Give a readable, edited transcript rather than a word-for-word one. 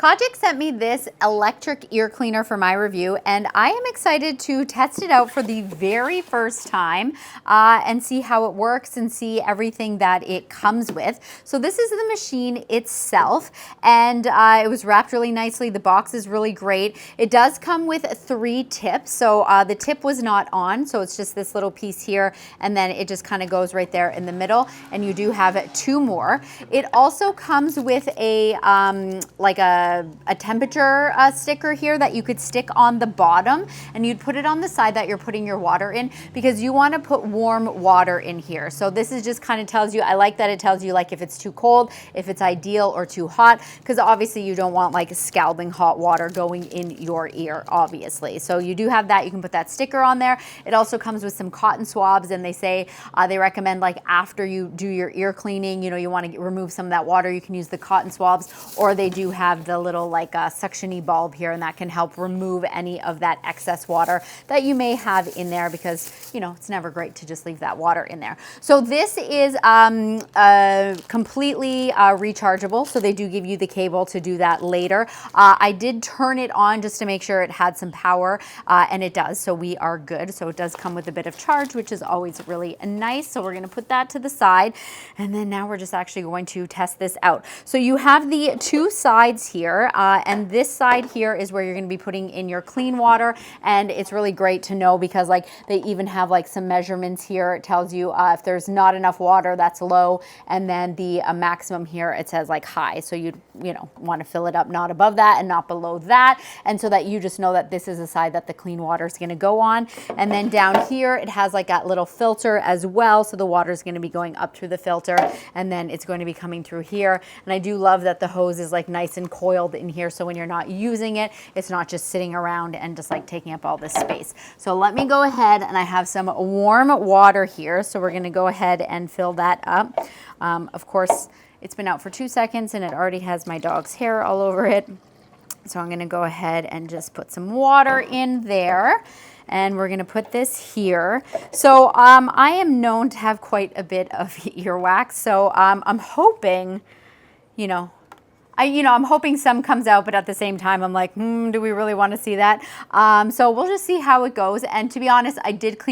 Kojic sent me this electric ear cleaner for my review, and I am excited to test it out for the very first time and see how it works and see everything that it comes with. So this is the machine itself, and it was wrapped really nicely. The box is really great. It does come with 3 tips. So the tip was not on, so it's just this little piece here, and then it just kind of goes right there in the middle, and you do have 2 more. It also comes with a like a temperature sticker here that you could stick on the bottom, and you'd put it on the side that you're putting your water in, because you want to put warm water in here. So this is just kind of tells you, I like that it tells you like if it's too cold, if it's ideal, or too hot, because obviously you don't want like scalding hot water going in your ear, obviously. So you do have that. You can put that sticker on there. It also comes with some cotton swabs, and they say they recommend like after you do your ear cleaning, you know, you want to remove some of that water, you can use the cotton swabs, or they do have the little like suction-y bulb here, and that can help remove any of that excess water that you may have in there, because you know it's never great to just leave that water in there. So this is completely rechargeable, so they do give you the cable to do that later. I did turn it on just to make sure it had some power, and it does, so we are good. So it does come with a bit of charge, which is always really nice. So we're going to put that to the side, and then now we're just actually going to test this out. So you have the 2 sides here, and this side here is where you're going to be putting in your clean water, and it's really great to know because like they even have like some measurements here. It tells you if there's not enough water, that's low, and then the maximum here, it says like high. So you know want to fill it up not above that and not below that, and so that you just know that this is the side that the clean water is going to go on. And then down here it has like that little filter as well, so the water is going to be going up through the filter, and then it's going to be coming through here. And I do love that the hose is like nice and coiled in here, so when you're not using it, it's not just sitting around and just like taking up all this space. So let me go ahead, and I have some warm water here, so we're going to go ahead and fill that up. Of course, it's been out for 2 seconds and it already has my dog's hair all over it. So I'm going to go ahead and just put some water in there, and we're going to put this here. So I am known to have quite a bit of earwax, so I'm hoping, I'm hoping some comes out, but at the same time, I'm like, do we really want to see that? So we'll just see how it goes. And to be honest, I did clean